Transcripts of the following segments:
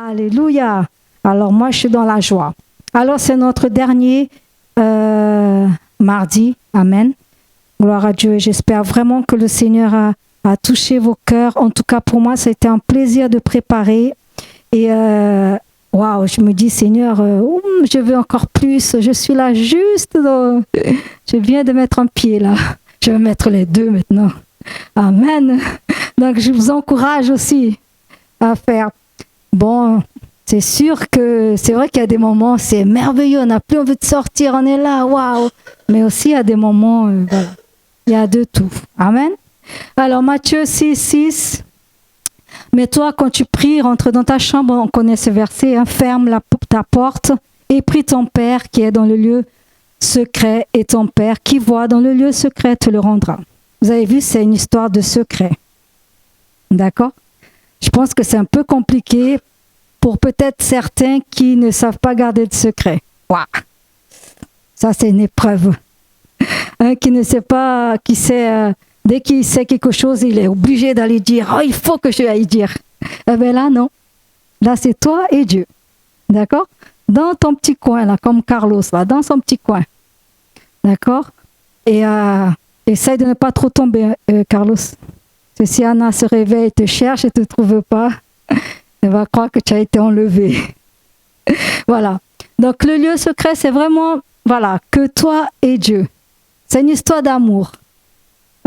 Alléluia. Alors moi, je suis dans la joie. Alors c'est notre dernier mardi. Amen. Gloire à Dieu. Et j'espère vraiment que le Seigneur a touché vos cœurs. En tout cas, pour moi, ça a été un plaisir de préparer. Et waouh, je me dis, Seigneur, je veux encore plus. Je suis là juste. Je viens de mettre un pied là. Je vais mettre les deux maintenant. Amen. Donc, je vous encourage aussi à faire. Bon, c'est sûr que c'est vrai qu'il y a des moments, c'est merveilleux. On n'a plus envie de sortir. On est là, waouh. Mais aussi, il y a des moments, voilà. Il y a de tout. Amen. Alors, Matthieu 6. Mais toi, quand tu pries, rentre dans ta chambre, on connaît ce verset, hein, ferme ta porte et prie ton Père qui est dans le lieu secret, et ton Père qui voit dans le lieu secret te le rendra. Vous avez vu, c'est une histoire de secret. D'accord? Je pense que c'est un peu compliqué pour peut-être certains qui ne savent pas garder de secret. Waouh! Ça, c'est une épreuve. Un qui ne sait pas, qui sait... dès qu'il sait quelque chose, il est obligé d'aller dire « Oh, il faut que je aille dire !» Eh bien là, non. Là, c'est toi et Dieu. D'accord? Dans ton petit coin, là, comme Carlos, là, dans son petit coin. D'accord? Et essaye de ne pas trop tomber, Carlos. Parce que si Anna se réveille, te cherche et ne te trouve pas, elle va croire que tu as été enlevé. Voilà. Donc, le lieu secret, c'est vraiment, voilà, que toi et Dieu. C'est une histoire d'amour.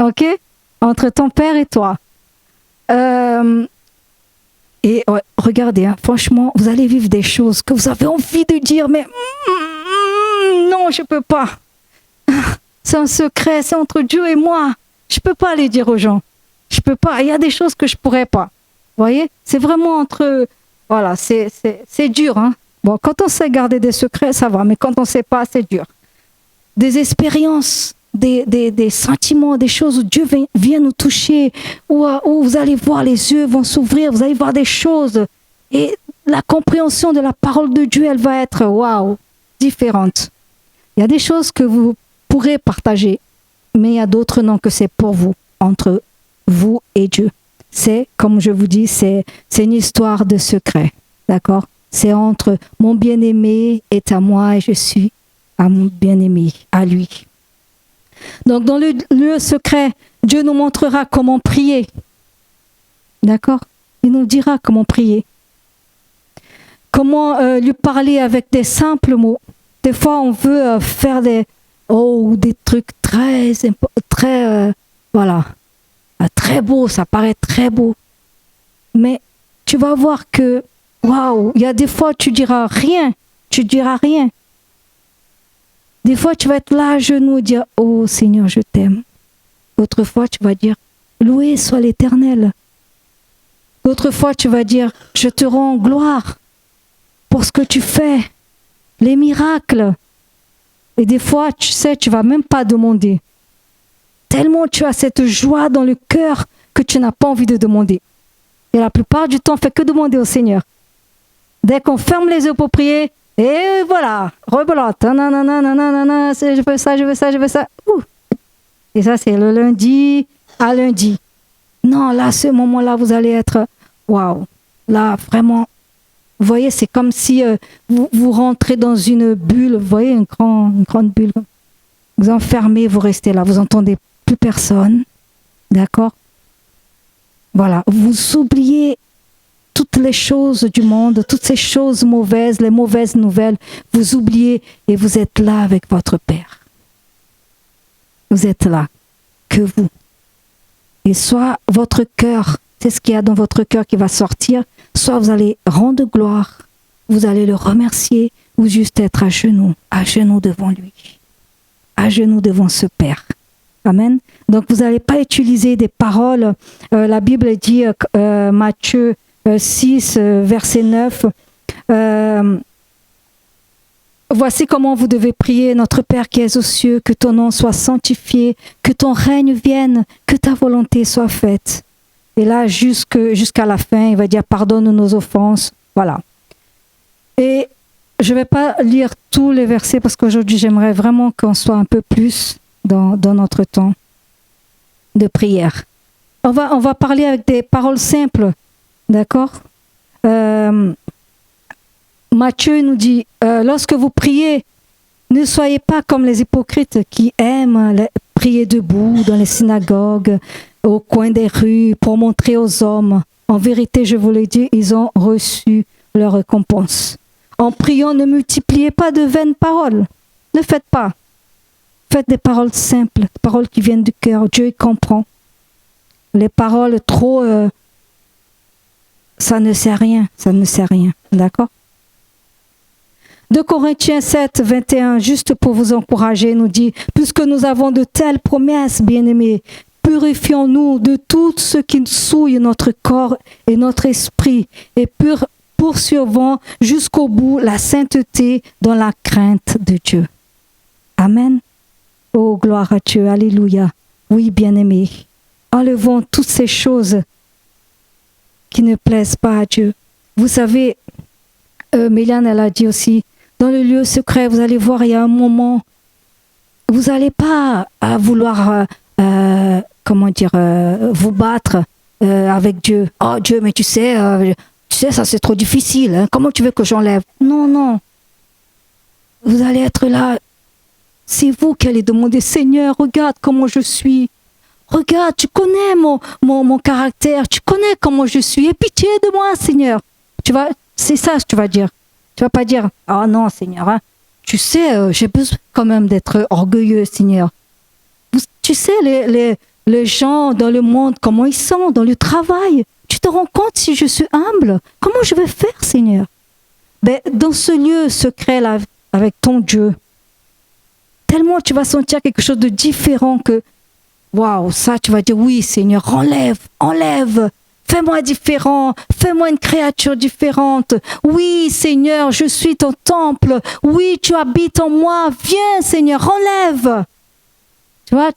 OK? Entre ton père et toi. Et ouais, regardez, hein, franchement, vous allez vivre des choses que vous avez envie de dire, mais non, je ne peux pas. C'est un secret, c'est entre Dieu et moi. Je ne peux pas les dire aux gens. Je ne peux pas. Il y a des choses que je ne pourrais pas. Vous voyez? C'est vraiment entre... Voilà, c'est dur. Hein? Bon, quand on sait garder des secrets, ça va. Mais quand on ne sait pas, c'est dur. Des expériences, des sentiments, des choses où Dieu vient nous toucher, où vous allez voir, les yeux vont s'ouvrir, vous allez voir des choses. Et la compréhension de la parole de Dieu, elle va être, waouh, différente. Il y a des choses que vous pourrez partager, mais il y a d'autres non, que c'est pour vous, entre vous et Dieu. C'est, comme je vous dis, c'est une histoire de secret, d'accord? C'est entre mon bien-aimé est à moi et je suis à mon bien-aimé, à lui. Donc, dans le lieu secret, Dieu nous montrera comment prier. D'accord? Il nous dira comment prier. Comment lui parler avec des simples mots. Des fois, on veut faire des trucs très beaux, ça paraît très beau. Mais tu vas voir que, waouh, il y a des fois, tu diras rien. Des fois, tu vas être là à genoux et dire « Oh Seigneur, je t'aime ». D'autres fois, tu vas dire « Loué soit l'Éternel ». D'autres fois, tu vas dire « Je te rends gloire pour ce que tu fais, les miracles ». Et des fois, tu sais, tu ne vas même pas demander. Tellement tu as cette joie dans le cœur que tu n'as pas envie de demander. Et la plupart du temps, on ne fait que demander au Seigneur. Dès qu'on ferme les yeux pour prier, et voilà, rebelote. Je veux ça. Ouh. Et ça, c'est le lundi à lundi. Non, là, ce moment-là, vous allez être... Waouh. Là, vraiment, vous voyez, c'est comme si vous rentrez dans une bulle. Vous voyez, une grande bulle. Vous enfermez, vous restez là. Vous n'entendez plus personne. D'accord? Voilà. Vous oubliez toutes les choses du monde, toutes ces choses mauvaises, les mauvaises nouvelles, vous oubliez et vous êtes là avec votre Père. Vous êtes là, que vous. Et soit votre cœur, c'est ce qu'il y a dans votre cœur qui va sortir, soit vous allez rendre gloire, vous allez le remercier, ou juste être à genoux devant lui, à genoux devant ce Père. Amen. Donc vous n'allez pas utiliser des paroles, la Bible dit, Matthieu 6, verset 9, voici comment vous devez prier, notre Père qui es aux cieux, que ton nom soit sanctifié, que ton règne vienne, que ta volonté soit faite. Et là, jusqu'à la fin, il va dire pardonne nos offenses. Voilà. Et je ne vais pas lire tous les versets parce qu'aujourd'hui, j'aimerais vraiment qu'on soit un peu plus dans notre temps de prière. On va parler avec des paroles simples. D'accord? Matthieu nous dit, lorsque vous priez, ne soyez pas comme les hypocrites qui aiment prier debout dans les synagogues, au coin des rues, pour montrer aux hommes. En vérité, je vous le dis, ils ont reçu leur récompense. En priant, ne multipliez pas de vaines paroles. Ne faites pas. Faites des paroles simples, des paroles qui viennent du cœur. Dieu y comprend. Les paroles trop, ça ne sert à rien. Ça ne sert à rien. D'accord? 2 Corinthiens 7, 21, juste pour vous encourager, nous dit, puisque nous avons de telles promesses, bien-aimés, purifions-nous de tout ce qui souille notre corps et notre esprit, et poursuivons jusqu'au bout la sainteté dans la crainte de Dieu. Amen. Oh, gloire à Dieu. Alléluia. Oui, bien-aimés, enlevons toutes ces choses qui ne plaisent pas à Dieu. Vous savez, Méliane, elle a dit aussi, dans le lieu secret, vous allez voir, il y a un moment, vous n'allez pas vouloir, vous battre avec Dieu. Oh Dieu, mais tu sais, ça c'est trop difficile. Hein. Comment tu veux que j'enlève? Non, non. Vous allez être là. C'est vous qui allez demander, Seigneur, regarde comment je suis. Regarde, tu connais mon caractère. Tu connais comment je suis. Aie pitié de moi, Seigneur. C'est ça que tu vas dire. Tu vas pas dire, ah non, Seigneur, hein, tu sais, j'ai besoin quand même d'être orgueilleux, Seigneur. Tu sais, les gens dans le monde, comment ils sont, dans le travail. Tu te rends compte si je suis humble? Comment je vais faire, Seigneur? Ben, dans ce lieu secret là, avec ton Dieu, tellement tu vas sentir quelque chose de différent que, waouh, ça, tu vas dire, oui, Seigneur, enlève. Fais-moi différent, fais-moi une créature différente. Oui, Seigneur, je suis ton temple. Oui, tu habites en moi. Viens, Seigneur, enlève. Tu vois,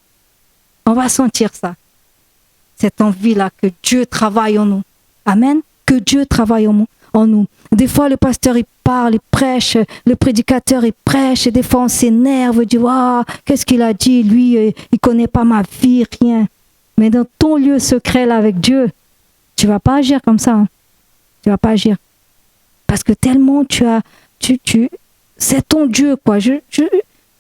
on va sentir ça. Cette envie-là que Dieu travaille en nous. Amen. Que Dieu travaille en nous. Des fois, le pasteur, il parle, il prêche. Le prédicateur, il prêche. Et des fois, on s'énerve, dit, waouh, qu'est-ce qu'il a dit? Lui, il connaît pas ma vie, rien. Mais dans ton lieu secret, là, avec Dieu, tu vas pas agir comme ça. Hein. Tu vas pas agir. Parce que tellement c'est ton Dieu, quoi.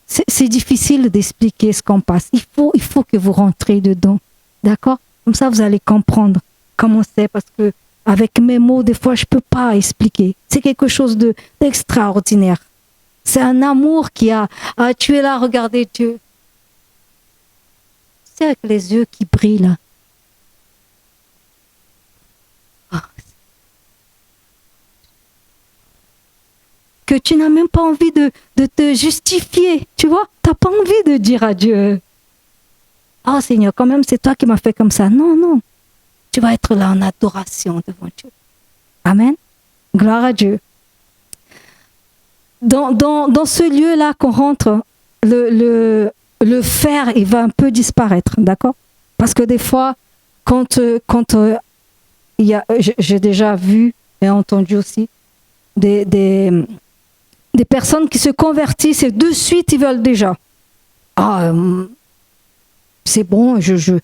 C'est difficile d'expliquer ce qu'on passe. Il faut que vous rentrez dedans. D'accord? Comme ça, vous allez comprendre comment c'est. Parce que avec mes mots, des fois, je peux pas expliquer. C'est quelque chose d'extraordinaire. C'est un amour qui a tu es là, regardez Dieu. C'est avec les yeux qui brillent, là. Que tu n'as même pas envie de te justifier, tu vois, tu n'as pas envie de dire à Dieu, oh Seigneur, quand même c'est toi qui m'as fait comme ça. Non, non, tu vas être là en adoration devant Dieu. Amen, gloire à Dieu. Dans ce lieu-là qu'on rentre, le faire, il va un peu disparaître, d'accord? Parce que des fois, quand j'ai déjà vu et entendu aussi des personnes qui se convertissent et de suite ils veulent déjà. Ah, c'est bon, je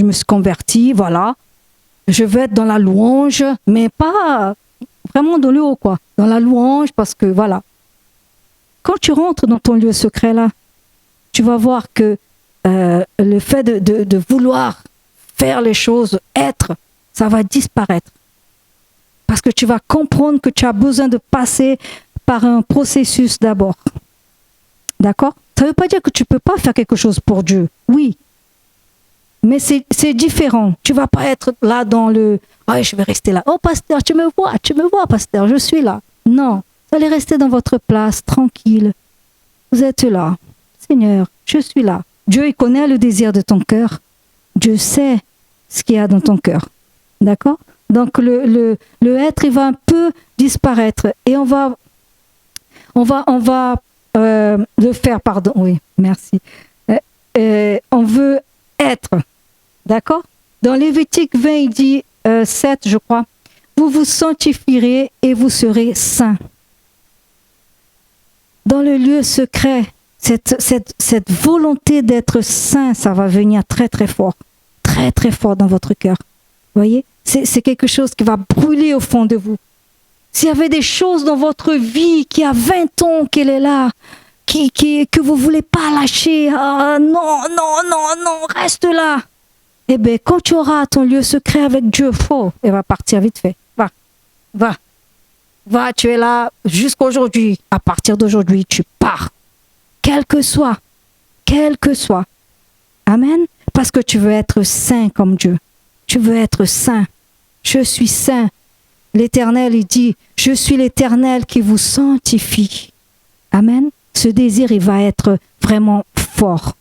me suis convertie, voilà. Je veux être dans la louange, mais pas vraiment dans le haut, quoi. Dans la louange, parce que voilà. Quand tu rentres dans ton lieu secret là, tu vas voir que le fait de vouloir faire les choses, ça va disparaître. Parce que tu vas comprendre que tu as besoin de passer par un processus d'abord. D'accord? Ça ne veut pas dire que tu ne peux pas faire quelque chose pour Dieu. Oui. Mais c'est différent. Tu ne vas pas être là dans le « Ah, je vais rester là. Oh, pasteur, tu me vois, pasteur, je suis là. » Non. Vous allez rester dans votre place, tranquille. Vous êtes là. Seigneur, je suis là. Dieu, il connaît le désir de ton cœur. Dieu sait ce qu'il y a dans ton cœur. D'accord? Donc, le être, il va un peu disparaître. Et on va le faire, pardon. Oui, merci. On veut être. D'accord? Dans Lévitique 20, il dit 7, je crois. Vous vous sanctifierez et vous serez saints. Dans le lieu secret, cette volonté d'être saint, ça va venir très très fort. Très très fort dans votre cœur. Vous voyez? C'est quelque chose qui va brûler au fond de vous. S'il y avait des choses dans votre vie qui a 20 ans qu'elle est là, que vous ne voulez pas lâcher, ah, non, reste là. Eh bien, quand tu auras ton lieu secret avec Dieu, elle va partir vite fait. Va, tu es là jusqu'aujourd'hui. À partir d'aujourd'hui, tu pars. Quel que soit. Amen. Parce que tu veux être saint comme Dieu. Tu veux être saint. Je suis saint. L'Éternel, il dit, je suis l'Éternel qui vous sanctifie. Amen. Ce désir, il va être vraiment fort.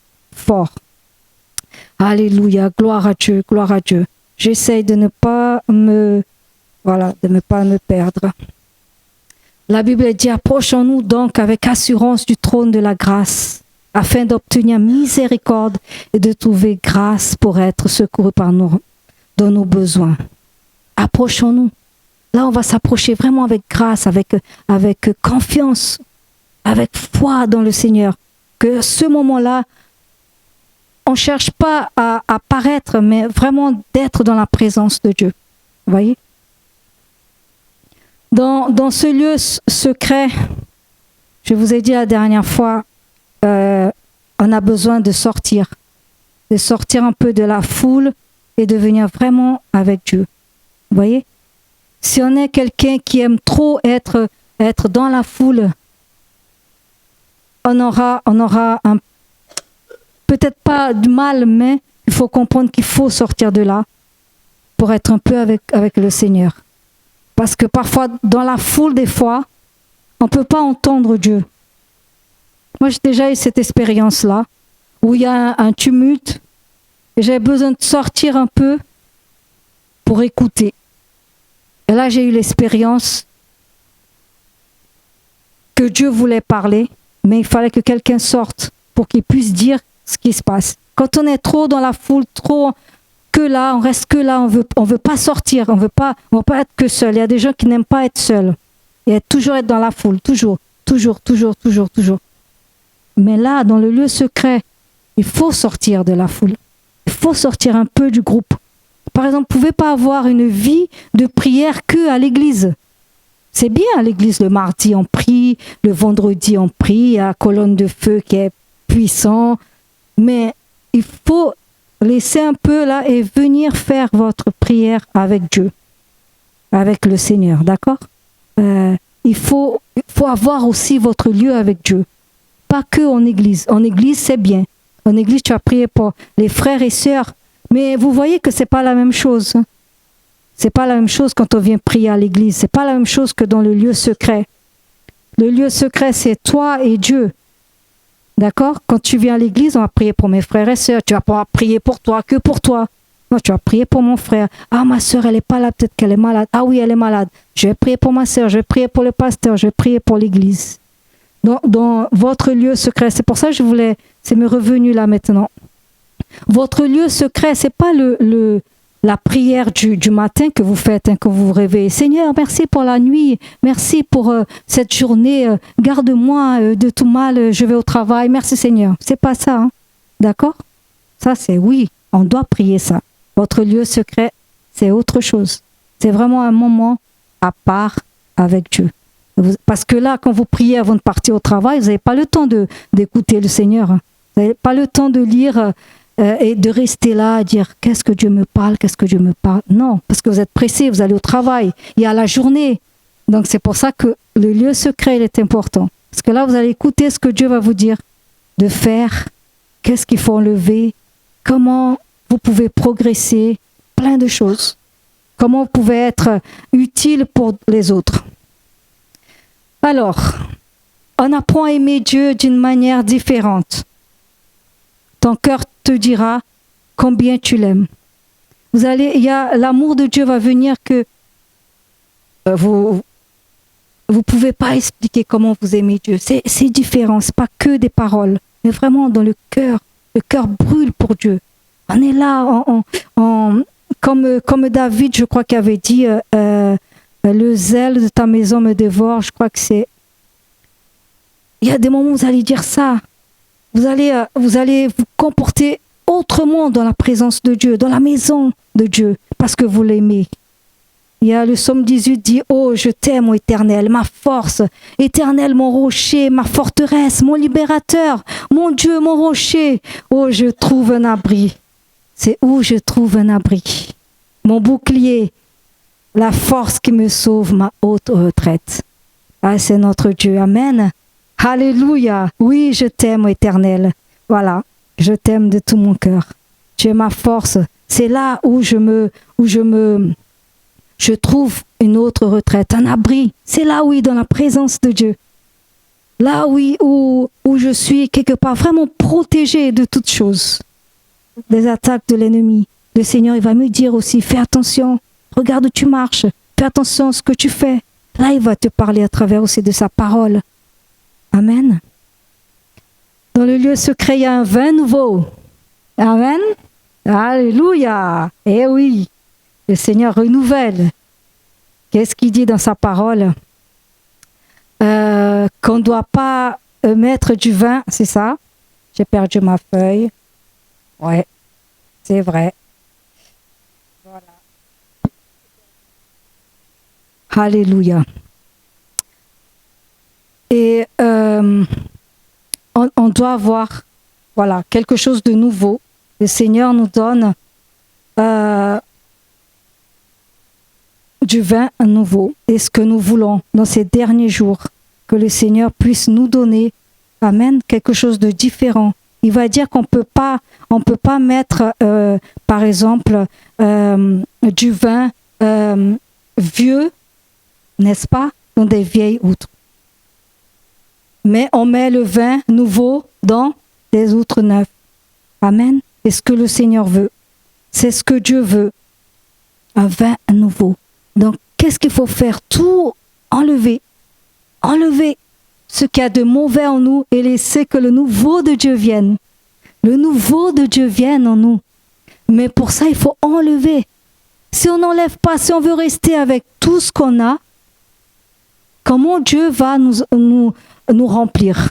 Alléluia, gloire à Dieu, gloire à Dieu. J'essaye de ne pas me perdre. La Bible dit, approchons-nous donc avec assurance du trône de la grâce, afin d'obtenir miséricorde et de trouver grâce pour être secouru dans nos besoins. Approchons-nous. Là, on va s'approcher vraiment avec grâce, avec confiance, avec foi dans le Seigneur. Que ce moment-là, on ne cherche pas à paraître, mais vraiment d'être dans la présence de Dieu. Vous voyez? Dans ce lieu secret, je vous ai dit la dernière fois, on a besoin de sortir un peu de la foule et de venir vraiment avec Dieu. Vous voyez? Si on est quelqu'un qui aime trop être dans la foule, on aura peut-être pas du mal, mais il faut comprendre qu'il faut sortir de là pour être un peu avec le Seigneur. Parce que parfois, dans la foule, des fois, on ne peut pas entendre Dieu. Moi, j'ai déjà eu cette expérience-là, où il y a un tumulte, et j'avais besoin de sortir un peu pour écouter. Et là, j'ai eu l'expérience que Dieu voulait parler, mais il fallait que quelqu'un sorte pour qu'il puisse dire ce qui se passe. Quand on est trop dans la foule, trop que là, on reste que là, on veut pas sortir, on veut pas être que seul. Il y a des gens qui n'aiment pas être seuls. Et toujours être dans la foule, toujours. Mais là, dans le lieu secret, il faut sortir de la foule. Il faut sortir un peu du groupe. Par exemple, vous ne pouvez pas avoir une vie de prière que à l'église. C'est bien à l'église, le mardi on prie, le vendredi on prie, il y a la colonne de feu qui est puissant. Mais il faut laisser un peu là et venir faire votre prière avec Dieu, avec le Seigneur, d'accord? Il faut avoir aussi votre lieu avec Dieu. Pas que en église. En église, c'est bien. En église, tu as prié pour les frères et sœurs. Mais vous voyez que c'est pas la même chose. C'est pas la même chose quand on vient prier à l'église. C'est pas la même chose que dans le lieu secret. Le lieu secret, c'est toi et Dieu. D'accord? Quand tu viens à l'église, on va prier pour mes frères et sœurs. Tu vas pas prier pour toi, que pour toi. Non, tu vas prier pour mon frère. Ah, ma sœur, elle est pas là, peut-être qu'elle est malade. Ah oui, elle est malade. Je vais prier pour ma sœur, je vais prier pour le pasteur, je vais prier pour l'église. Dans votre lieu secret, c'est pour ça que c'est me revenu là maintenant. Votre lieu secret, c'est pas la prière du matin que vous faites, quand vous vous réveillez. Seigneur, merci pour la nuit, merci pour cette journée, garde-moi de tout mal, je vais au travail, merci Seigneur. C'est pas ça, hein? D'accord? Ça c'est oui, on doit prier ça. Votre lieu secret, c'est autre chose. C'est vraiment un moment à part avec Dieu. Parce que là, quand vous priez avant de partir au travail, vous n'avez pas le temps d'écouter le Seigneur. Vous n'avez pas le temps de lire et de rester là à dire qu'est-ce que Dieu me parle, qu'est-ce que Dieu me parle. Non, parce que vous êtes pressé, vous allez au travail, il y a la journée. Donc c'est pour ça que le lieu secret, il est important. Parce que là, vous allez écouter ce que Dieu va vous dire de faire, qu'est-ce qu'il faut enlever, comment vous pouvez progresser, plein de choses. Comment vous pouvez être utile pour les autres. Alors, on apprend à aimer Dieu d'une manière différente. Ton cœur te dira combien tu l'aimes. L'amour de Dieu va venir que vous pouvez pas expliquer comment vous aimez Dieu. C'est différent, c'est pas que des paroles, mais vraiment dans le cœur. Le cœur brûle pour Dieu. On est là, comme David, je crois qu'il avait dit, le zèle de ta maison me dévore. Je crois que c'est. Il y a des moments où vous allez dire ça. Vous allez vous comporter autrement dans la présence de Dieu, dans la maison de Dieu, parce que vous l'aimez. Il y a le psaume 18 dit, oh, je t'aime, ô Éternel, ma force, Éternel, mon rocher, ma forteresse, mon libérateur, mon Dieu, mon rocher. Oh, je trouve un abri. C'est où je trouve un abri. Mon bouclier, la force qui me sauve, ma haute retraite. Ah, c'est notre Dieu. Amen. Alléluia. Oui, je t'aime, ô Éternel. Voilà, je t'aime de tout mon cœur. Tu es ma force. C'est là où je trouve une autre retraite, un abri. C'est là, oui, dans la présence de Dieu. Là, oui, où je suis quelque part vraiment protégée de toutes choses. Des attaques de l'ennemi. Le Seigneur, il va me dire aussi, fais attention, regarde où tu marches, fais attention à ce que tu fais. Là, il va te parler à travers aussi de sa parole. Amen. Dans le lieu secret, il y a un vin nouveau. Amen. Alléluia. Eh oui, le Seigneur renouvelle. Qu'est-ce qu'il dit dans sa parole? Qu'on ne doit pas mettre du vin, c'est ça? J'ai perdu ma feuille. Ouais, c'est vrai. Voilà. Alléluia. Et on doit avoir, voilà, quelque chose de nouveau. Le Seigneur nous donne du vin nouveau. Et ce que nous voulons dans ces derniers jours, que le Seigneur puisse nous donner, amen, quelque chose de différent. Il va dire qu'on peut pas mettre, par exemple, du vin vieux, n'est-ce pas, dans des vieilles outres. Mais on met le vin nouveau dans des outres neuves. Amen. C'est ce que le Seigneur veut. C'est ce que Dieu veut. Un vin nouveau. Donc, qu'est-ce qu'il faut faire? Tout enlever. Enlever ce qu'il y a de mauvais en nous et laisser que le nouveau de Dieu vienne. Le nouveau de Dieu vienne en nous. Mais pour ça, il faut enlever. Si on n'enlève pas, si on veut rester avec tout ce qu'on a, comment Dieu va nous remplir?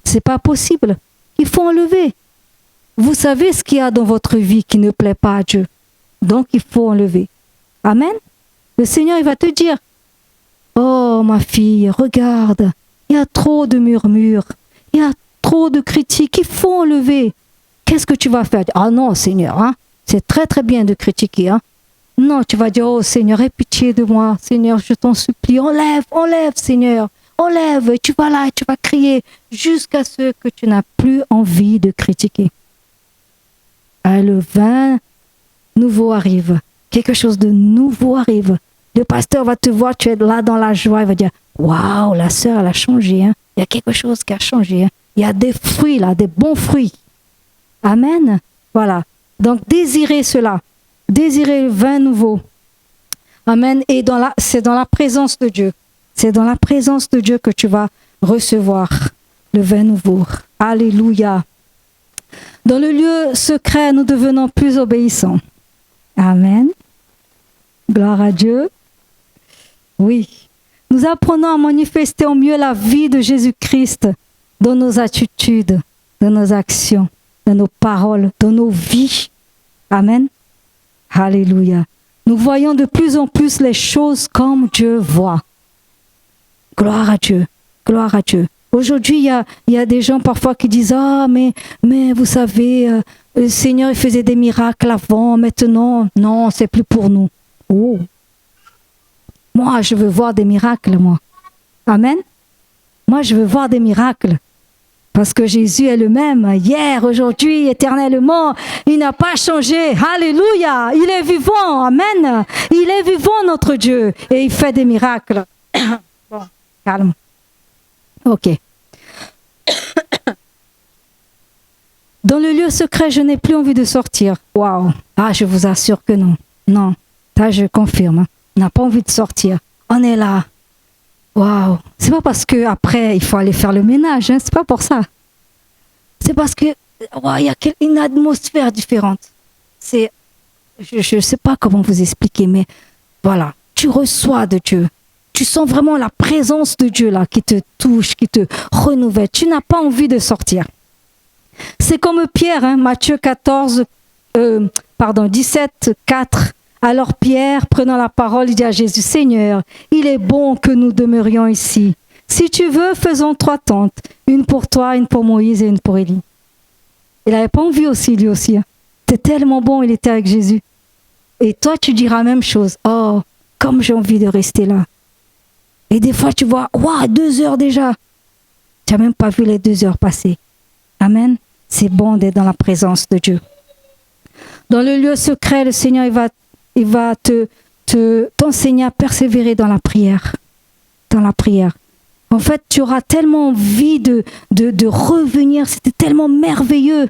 C'est pas possible. Il faut enlever. Vous savez ce qu'il y a dans votre vie qui ne plaît pas à Dieu. Donc, il faut enlever. Amen. Le Seigneur, il va te dire, oh, ma fille, regarde, il y a trop de murmures, il y a trop de critiques, il faut enlever. Qu'est-ce que tu vas faire? Ah non, Seigneur, hein, c'est très très bien de critiquer. Hein. Non, tu vas dire, oh Seigneur, aie pitié de moi. Seigneur, je t'en supplie, enlève, enlève, Seigneur. Enlève, et tu vas là, et tu vas crier jusqu'à ce que tu n'as plus envie de critiquer. Ah, le vin nouveau arrive. Quelque chose de nouveau arrive. Le pasteur va te voir, tu es là dans la joie, il va dire, waouh, la sœur, elle a changé. Hein. Il y a quelque chose qui a changé. Hein. Il y a des fruits là, des bons fruits. Amen. Voilà. Donc, désirez cela. Désirez le vin nouveau. Amen. Et c'est dans la présence de Dieu. C'est dans la présence de Dieu que tu vas recevoir le vin nouveau. Alléluia. Dans le lieu secret, nous devenons plus obéissants. Amen. Gloire à Dieu. Oui. Nous apprenons à manifester au mieux la vie de Jésus-Christ dans nos attitudes, dans nos actions, dans nos paroles, dans nos vies. Amen. Alléluia. Nous voyons de plus en plus les choses comme Dieu voit. Gloire à Dieu. Gloire à Dieu. Aujourd'hui, il y a des gens parfois qui disent « Ah, mais vous savez, le Seigneur il faisait des miracles avant, maintenant, non, c'est plus pour nous. » Oh. Moi, je veux voir des miracles, moi. Amen. Moi, je veux voir des miracles. Parce que Jésus est le même, hier, aujourd'hui, éternellement. Il n'a pas changé. Alléluia. Il est vivant. Amen. Il est vivant, notre Dieu. Et il fait des miracles. Bon, calme. Ok. Dans le lieu secret, je n'ai plus envie de sortir. Waouh. Ah, je vous assure que non. Non. Ça, je confirme. On n'a pas envie de sortir. On est là. Waouh. C'est pas parce que après il faut aller faire le ménage. Hein. C'est pas pour ça. C'est parce que il y a une atmosphère différente. C'est, je sais pas comment vous expliquer, mais voilà. Tu reçois de Dieu. Tu sens vraiment la présence de Dieu là qui te touche, qui te renouvelle. Tu n'as pas envie de sortir. C'est comme Pierre, hein, Matthieu 17, 4 Alors Pierre, prenant la parole, il dit à Jésus, Seigneur, il est bon que nous demeurions ici. Si tu veux, faisons 3 tentes, une pour toi, une pour Moïse et une pour Élie. Il n'avait pas envie aussi, lui aussi. C'était tellement bon, il était avec Jésus. Et toi, tu diras la même chose. Oh, comme j'ai envie de rester là. Et des fois, tu vois, waouh, 2 heures déjà. Tu n'as même pas vu les 2 heures passer. Amen. C'est bon d'être dans la présence de Dieu. Dans le lieu secret, le Seigneur, il va t'enseigner à persévérer dans la prière. Dans la prière. En fait, tu auras tellement envie de revenir. C'était tellement merveilleux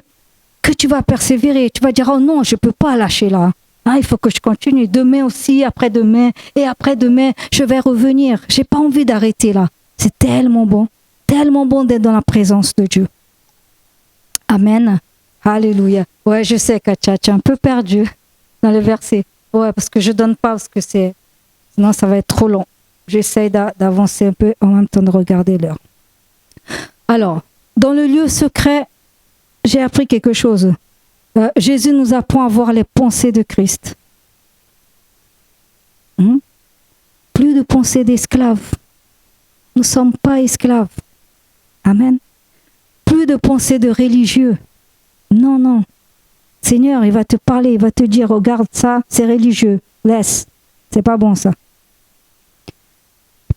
que tu vas persévérer. Tu vas dire, oh non, je ne peux pas lâcher là. Ah, il faut que je continue. Demain aussi, après-demain et après-demain, je vais revenir. Je n'ai pas envie d'arrêter là. C'est tellement bon d'être dans la présence de Dieu. Amen. Alléluia. Ouais, je sais, Katia, tu es un peu perdu dans le verset. Ouais, parce que je ne donne pas, parce que sinon ça va être trop long. J'essaye d'avancer un peu en même temps de regarder l'heure. Alors, dans le lieu secret, j'ai appris quelque chose. Jésus nous apprend à voir les pensées de Christ. Plus de pensées d'esclaves. Nous ne sommes pas esclaves. Amen. Plus de pensées de religieux. Non, non. Seigneur, il va te parler, il va te dire, regarde ça, c'est religieux. Laisse. C'est pas bon ça.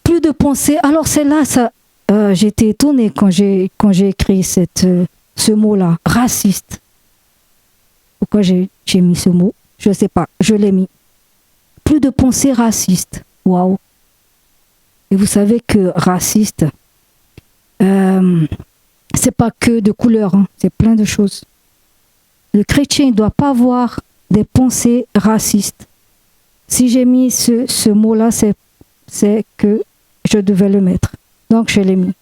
Plus de pensées. Alors c'est là, ça. J'étais étonnée quand j'ai écrit ce mot-là, raciste. Pourquoi j'ai mis ce mot? Je ne sais pas, je l'ai mis. Plus de pensées racistes. Waouh. Et vous savez que raciste, c'est pas que de couleur, hein, c'est plein de choses. Le chrétien ne doit pas avoir des pensées racistes. Si j'ai mis ce mot-là, c'est que je devais le mettre. Donc je l'ai mis.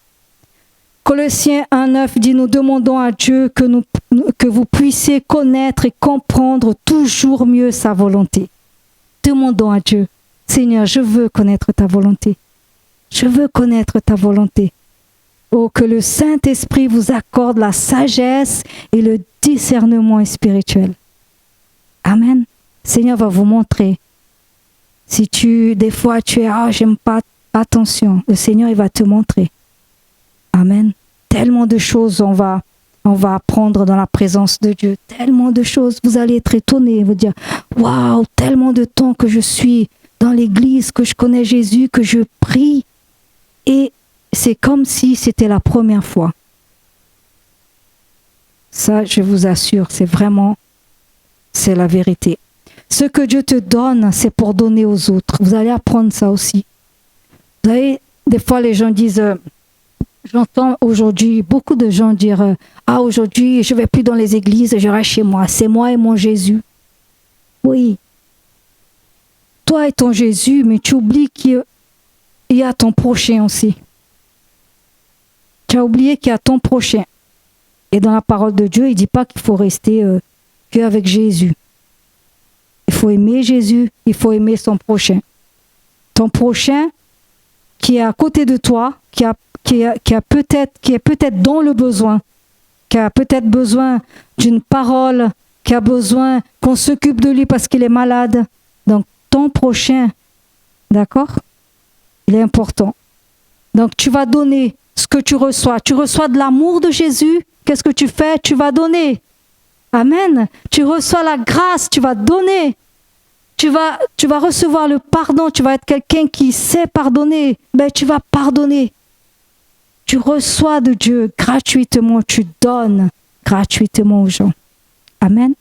Colossiens 1,9 dit, nous demandons à Dieu que vous puissiez connaître et comprendre toujours mieux sa volonté. Demandons à Dieu, Seigneur, je veux connaître ta volonté. Je veux connaître ta volonté. Oh, que le Saint-Esprit vous accorde la sagesse et le discernement spirituel. Amen. Seigneur va vous montrer. Si des fois tu es, j'aime pas, attention, le Seigneur il va te montrer. Amen. Tellement de choses on va apprendre dans la présence de Dieu. Tellement de choses. Vous allez être étonnés, vous dire, waouh, tellement de temps que je suis dans l'église, que je connais Jésus, que je prie. Et c'est comme si c'était la première fois. Ça, je vous assure, c'est la vérité. Ce que Dieu te donne, c'est pour donner aux autres. Vous allez apprendre ça aussi. Vous savez, des fois les gens disent, j'entends aujourd'hui beaucoup de gens dire, aujourd'hui je ne vais plus dans les églises, je reste chez moi. C'est moi et mon Jésus. Oui. Toi et ton Jésus, mais tu oublies qu'il y a ton prochain aussi. Tu as oublié qu'il y a ton prochain. Et dans la parole de Dieu, il ne dit pas qu'il faut rester qu'avec Jésus. Il faut aimer Jésus, il faut aimer son prochain. Ton prochain qui est à côté de toi, qui est peut-être dans le besoin, qui a peut-être besoin d'une parole, qui a besoin qu'on s'occupe de lui parce qu'il est malade. Donc ton prochain, d'accord? Il est important. Donc tu vas donner ce que tu reçois. Tu reçois de l'amour de Jésus. Qu'est-ce que tu fais? Tu vas donner. Amen. Tu reçois la grâce, tu vas donner. Tu vas recevoir le pardon. Tu vas être quelqu'un qui sait pardonner. Ben, tu vas pardonner. Tu reçois de Dieu gratuitement. Tu donnes gratuitement aux gens. Amen.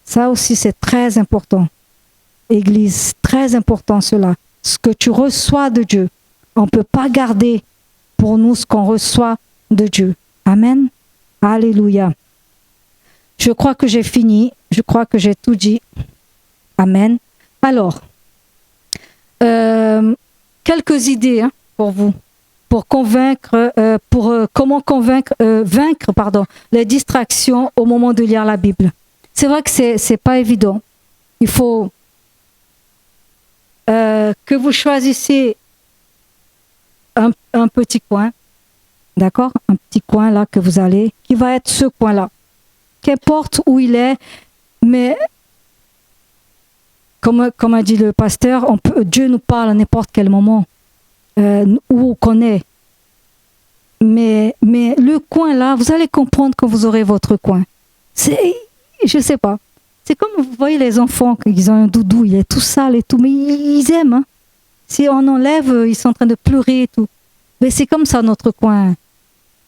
Ça aussi, c'est très important. Église, très important cela. Ce que tu reçois de Dieu. On ne peut pas garder pour nous ce qu'on reçoit de Dieu. Amen. Alléluia. Je crois que j'ai fini. Je crois que j'ai tout dit. Amen. Alors, quelques idées pour vous, pour convaincre, comment vaincre les distractions au moment de lire la Bible. C'est vrai que c'est pas évident. Il faut que vous choisissez un petit coin, d'accord? Un petit coin là que vous allez, qui va être ce coin-là. Qu'importe où il est, mais comme a dit le pasteur, Dieu nous parle à n'importe quel moment où on est. Mais le coin là, vous allez comprendre quand vous aurez votre coin. Je sais pas. C'est comme vous voyez les enfants, ils ont un doudou, il est tout sale et tout, mais ils aiment. Hein. Si on enlève, ils sont en train de pleurer et tout. Mais c'est comme ça notre coin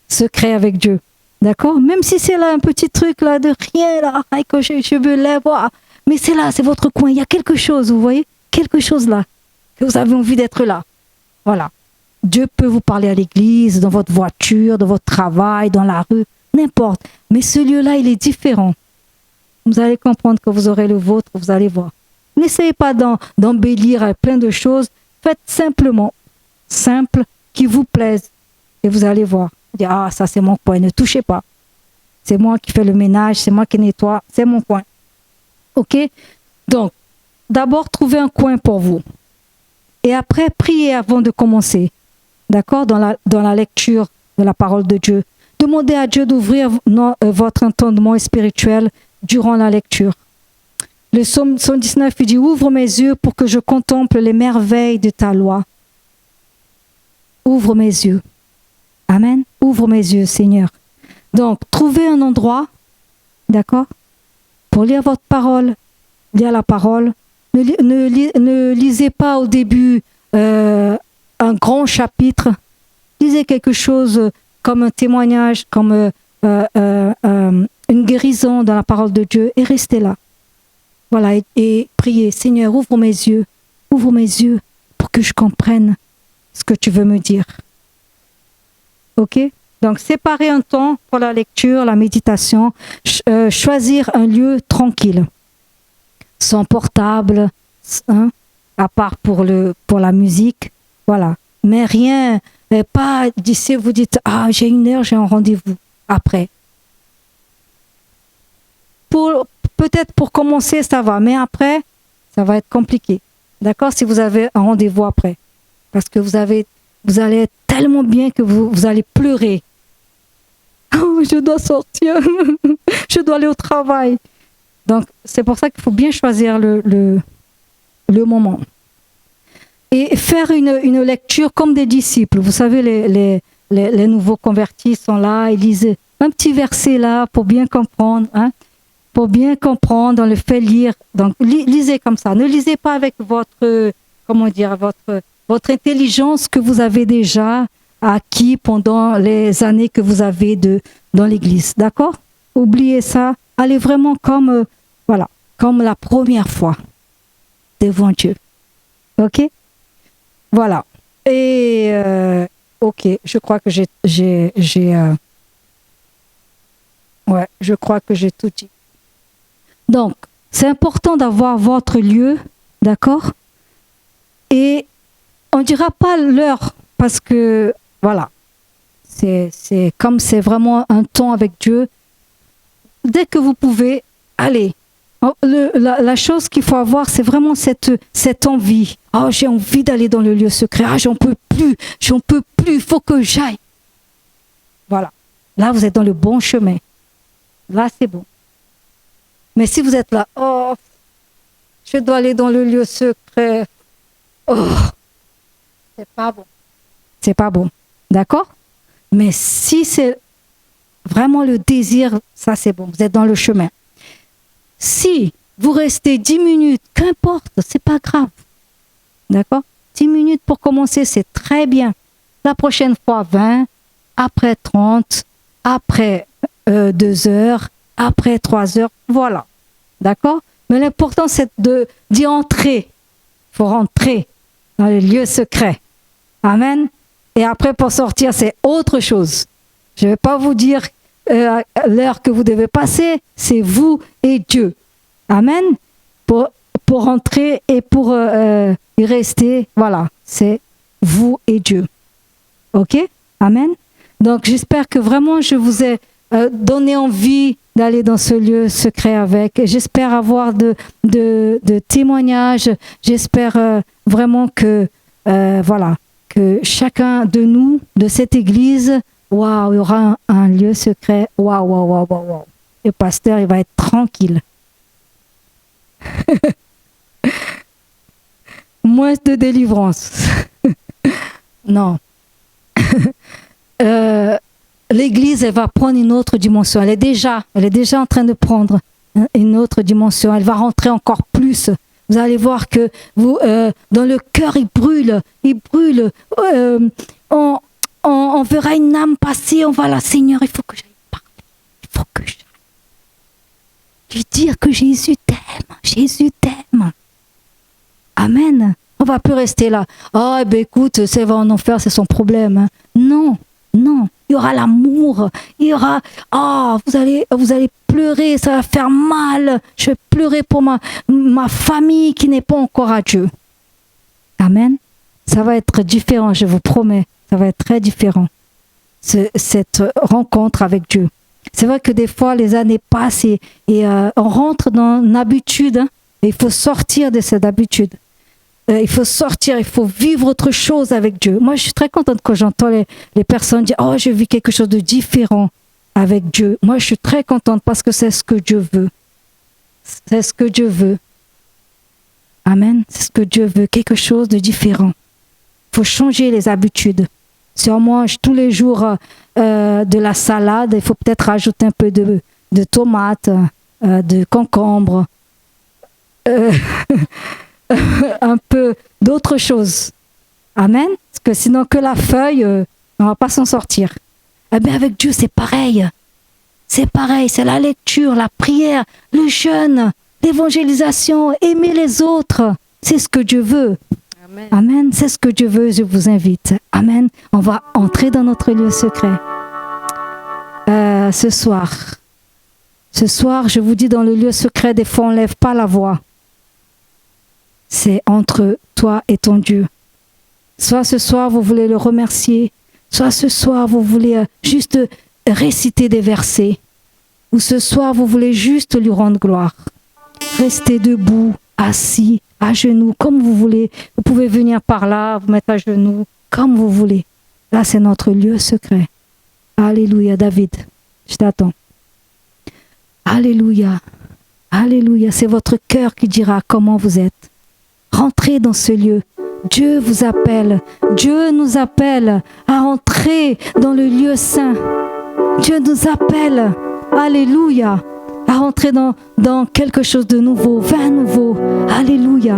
secret avec Dieu. D'accord? Même si c'est là un petit truc là de rien, là, avec les cheveux lèvres, mais c'est là, c'est votre coin. Il y a quelque chose, vous voyez? Quelque chose là, que vous avez envie d'être là. Voilà. Dieu peut vous parler à l'église, dans votre voiture, dans votre travail, dans la rue, n'importe. Mais ce lieu-là, il est différent. Vous allez comprendre que vous aurez le vôtre, vous allez voir. N'essayez pas d'embellir avec plein de choses. Faites simplement, simple, qui vous plaise. Et vous allez voir. Dire, ah, ça c'est mon coin, ne touchez pas. C'est moi qui fais le ménage, c'est moi qui nettoie, c'est mon coin. Ok? Donc, d'abord, trouvez un coin pour vous. Et après, priez avant de commencer. D'accord? Dans la lecture de la parole de Dieu. Demandez à Dieu d'ouvrir votre entendement spirituel durant la lecture. Le psaume 19, il dit, ouvre mes yeux pour que je contemple les merveilles de ta loi. Ouvre mes yeux. Amen. Ouvre mes yeux, Seigneur. Donc, trouvez un endroit, d'accord, pour lire votre parole, lire la parole. Ne lisez pas au début un grand chapitre. Lisez quelque chose comme un témoignage, comme une guérison dans la parole de Dieu et restez là. Voilà, et priez, Seigneur, ouvre mes yeux pour que je comprenne ce que tu veux me dire. Ok? Donc, séparer un temps pour la lecture, la méditation, choisir un lieu tranquille, sans portable, hein, à part pour la musique, voilà. Mais rien, pas d'ici, vous dites, ah, j'ai 1 heure, j'ai un rendez-vous après. Peut-être pour commencer, ça va, mais après, ça va être compliqué. D'accord? Si vous avez un rendez-vous après. Parce que vous allez être tellement bien que vous allez pleurer. Oh, je dois sortir. Je dois aller au travail. Donc, c'est pour ça qu'il faut bien choisir le moment. Et faire une lecture comme des disciples. Vous savez, les nouveaux convertis sont là, ils lisent un petit verset là pour bien comprendre, hein? Pour bien comprendre, on le fait lire. Donc, lisez comme ça. Ne lisez pas avec votre intelligence que vous avez déjà acquis pendant les années que vous avez dans l'église. D'accord? Oubliez ça. Allez vraiment comme la première fois devant Dieu. Ok? Voilà. Et ok, je crois que je crois que j'ai tout dit. Donc, c'est important d'avoir votre lieu, d'accord? Et on ne dira pas l'heure, parce que, voilà, c'est comme c'est vraiment un temps avec Dieu. Dès que vous pouvez, allez. La chose qu'il faut avoir, c'est vraiment cette envie. Oh, j'ai envie d'aller dans le lieu secret. Ah, j'en peux plus, il faut que j'aille. Voilà. Là, vous êtes dans le bon chemin. Là, c'est bon. Mais si vous êtes là, oh, je dois aller dans le lieu secret. Oh, c'est pas bon. C'est pas bon. D'accord? Mais si c'est vraiment le désir, ça c'est bon. Vous êtes dans le chemin. Si vous restez 10 minutes, qu'importe, c'est pas grave. D'accord? 10 minutes pour commencer, c'est très bien. La prochaine fois, 20, après 30, après 2 heures, après 3 heures, voilà. D'accord? Mais l'important, c'est d'y entrer. Il faut rentrer dans les lieux secrets. Amen. Et après, pour sortir, c'est autre chose. Je ne vais pas vous dire l'heure que vous devez passer, c'est vous et Dieu. Amen. Pour rentrer et pour y rester, voilà, c'est vous et Dieu. Ok? Amen. Donc, j'espère que vraiment, je vous ai donné envie d'aller dans ce lieu secret avec. J'espère avoir de témoignages. J'espère vraiment que, que chacun de nous, de cette église, waouh, il y aura un lieu secret. Waouh. Le pasteur, il va être tranquille. moins de délivrance. Non. L'Église, elle va prendre une autre dimension. Elle est déjà en train de prendre une autre dimension. Elle va rentrer encore plus. Vous allez voir que vous, dans le cœur, il brûle. On verra une âme passer. On va là, Seigneur, il faut que j'aille parler. Il faut que j'aille lui dire que Jésus t'aime. Jésus t'aime. Amen. On va plus rester là. Oh, ben écoute, c'est va en enfer, c'est son problème. Non. Il y aura l'amour. Il y aura, vous allez pleurer, ça va faire mal. Je vais pleurer pour ma famille qui n'est pas encore à Dieu. Amen. Ça va être différent, je vous promets. Ça va être très différent. Cette rencontre avec Dieu. C'est vrai que des fois, les années passent et on rentre dans une habitude. Et il faut sortir de cette habitude. Il faut sortir, il faut vivre autre chose avec Dieu. Moi, je suis très contente quand j'entends les personnes dire « Oh, j'ai vu quelque chose de différent avec Dieu. » Moi, je suis très contente parce que c'est ce que Dieu veut. C'est ce que Dieu veut. Amen. C'est ce que Dieu veut, quelque chose de différent. Il faut changer les habitudes. Si on mange tous les jours de la salade, il faut peut-être rajouter un peu de tomates, de concombre. Un peu d'autres choses. Amen. Parce que sinon que la feuille, on ne va pas s'en sortir. Eh bien avec Dieu, c'est pareil. C'est pareil, c'est la lecture, la prière, le jeûne, l'évangélisation, aimer les autres. C'est ce que Dieu veut. Amen. Amen. C'est ce que Dieu veut, je vous invite. Amen. On va entrer dans notre lieu secret. Ce soir, je vous dis, dans le lieu secret, des fois, on ne lève pas la voix. C'est entre toi et ton Dieu. Soit ce soir, vous voulez le remercier, soit ce soir, vous voulez juste réciter des versets, ou ce soir, vous voulez juste lui rendre gloire. Restez debout, assis, à genoux, comme vous voulez. Vous pouvez venir par là, vous mettre à genoux, comme vous voulez. Là, c'est notre lieu secret. Alléluia, David, je t'attends. Alléluia, alléluia, c'est votre cœur qui dira comment vous êtes. Rentrez dans ce lieu. Dieu vous appelle. Dieu nous appelle à entrer dans le lieu saint. Dieu nous appelle, alléluia, à rentrer dans quelque chose de nouveau, vin nouveau. Alléluia.